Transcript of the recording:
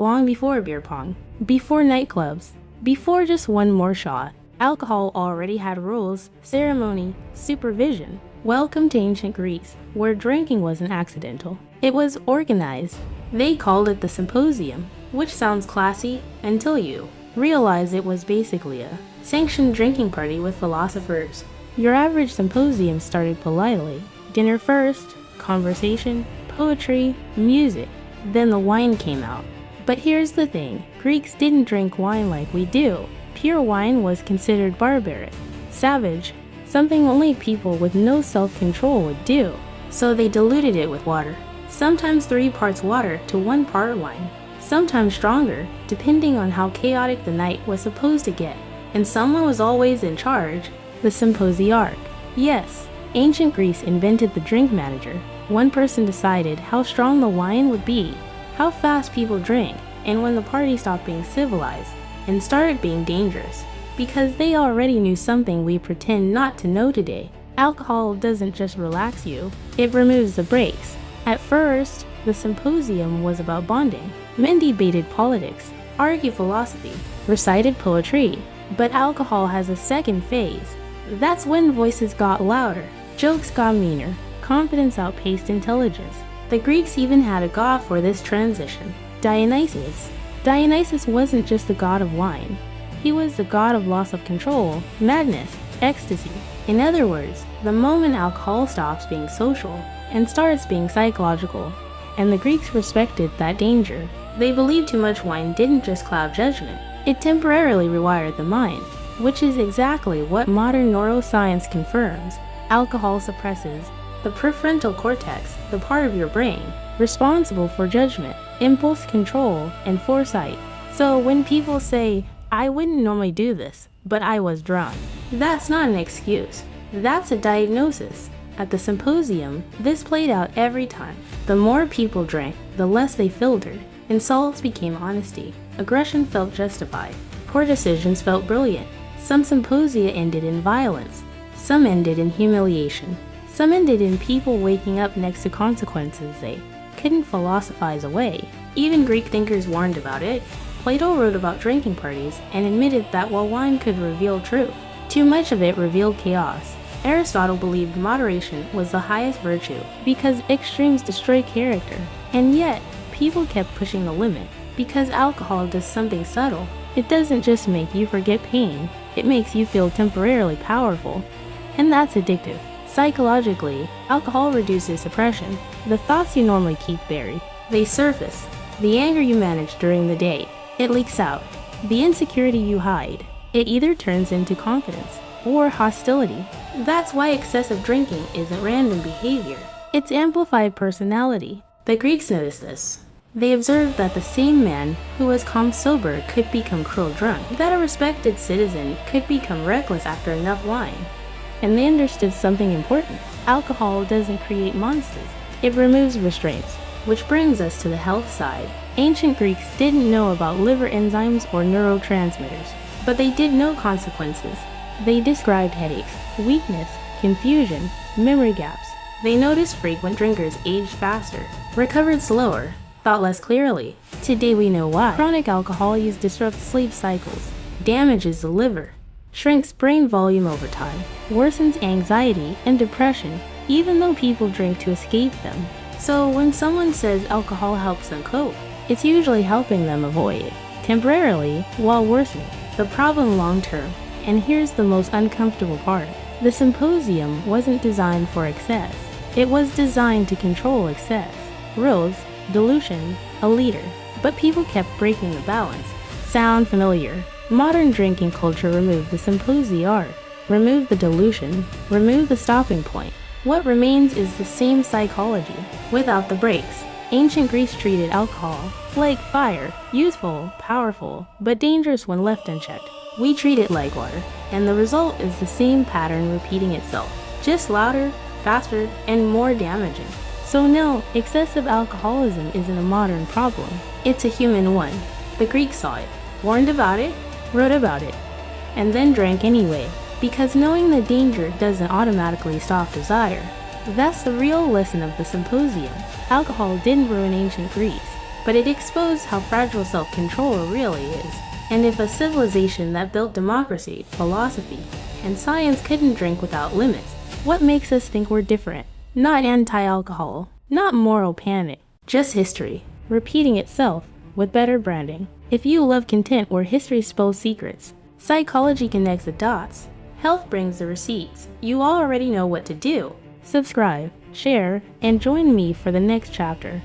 long before beer pong, before nightclubs, before just one more shot. Alcohol already had rules, ceremony, supervision. Welcome to ancient Greece, where drinking wasn't accidental. It was organized. They called it the symposium, which sounds classy until you realize it was basically a sanctioned drinking party with philosophers. Your average symposium started politely. Dinner first, conversation, poetry, music. Then the wine came out. But here's the thing, Greeks didn't drink wine like we do. Pure wine was considered barbaric, savage, something only people with no self-control would do. So they diluted it with water. Sometimes 3 parts water to 1 part wine. Sometimes stronger, depending on how chaotic the night was supposed to get. And someone was always in charge, the symposiarch. Yes, ancient Greece invented the drink manager. One person decided how strong the wine would be, how fast people drank, and when the party stopped being civilized and started being dangerous. Because they already knew something we pretend not to know today. Alcohol doesn't just relax you, it removes the brakes. At first, the symposium was about bonding. Men debated politics, argued philosophy, recited poetry. But alcohol has a second phase. That's when voices got louder, jokes got meaner, confidence outpaced intelligence. The Greeks even had a god for this transition, Dionysus. Dionysus wasn't just the god of wine. He was the god of loss of control, madness, ecstasy. In other words, the moment alcohol stops being social and starts being psychological. And the Greeks respected that danger. They believed too much wine didn't just cloud judgment, it temporarily rewired the mind, which is exactly what modern neuroscience confirms. Alcohol suppresses the prefrontal cortex, the part of your brain responsible for judgment, impulse control, and foresight. So when people say, "I wouldn't normally do this, but I was drunk," that's not an excuse. That's a diagnosis. At the symposium, this played out every time. The more people drank, the less they filtered. Insults became honesty. Aggression felt justified. Poor decisions felt brilliant. Some symposia ended in violence. Some ended in humiliation. Some ended in people waking up next to consequences they couldn't philosophize away. Even Greek thinkers warned about it. Plato wrote about drinking parties and admitted that while wine could reveal truth, too much of it revealed chaos. Aristotle believed moderation was the highest virtue because extremes destroy character. And yet, people kept pushing the limit because alcohol does something subtle. It doesn't just make you forget pain, it makes you feel temporarily powerful. And that's addictive. Psychologically, alcohol reduces suppression. The thoughts you normally keep buried, they surface. The anger you manage during the day, it leaks out. The insecurity you hide, it either turns into confidence or hostility. That's why excessive drinking isn't random behavior. It's amplified personality. The Greeks noticed this. They observed that the same man who was calm sober could become cruel drunk, that a respected citizen could become reckless after enough wine. And they understood something important. Alcohol doesn't create monsters, it removes restraints. Which brings us to the health side. Ancient Greeks didn't know about liver enzymes or neurotransmitters, but they did know consequences. They described headaches, weakness, confusion, memory gaps. They noticed frequent drinkers aged faster, recovered slower, thought less clearly. Today we know why. Chronic alcohol use disrupts sleep cycles, damages the liver, shrinks brain volume over time, worsens anxiety and depression, even though people drink to escape them. So when someone says alcohol helps them cope, it's usually helping them avoid it, temporarily while worsening the problem long term. And here's the most uncomfortable part. The symposium wasn't designed for excess. It was designed to control excess. Rules, dilution, a leader. But people kept breaking the balance. Sound familiar? Modern drinking culture removed the symposiarch, removed the dilution, removed the stopping point. What remains is the same psychology, without the brakes. Ancient Greece treated alcohol like fire, useful, powerful, but dangerous when left unchecked. We treat it like water, and the result is the same pattern repeating itself, just louder, faster, and more damaging. So no, excessive alcoholism isn't a modern problem. It's a human one. The Greeks saw it, warned about it, wrote about it, and then drank anyway, because knowing the danger doesn't automatically stop desire. That's the real lesson of the symposium. Alcohol didn't ruin ancient Greece. but it exposed how fragile self-control really is. And if a civilization that built democracy, philosophy, and science couldn't drink without limits, what makes us think we're different? Not anti-alcohol, not moral panic, just history, repeating itself with better branding. If you love content where history spills secrets, psychology connects the dots, health brings the receipts, you already know what to do. Subscribe, share, and join me for the next chapter.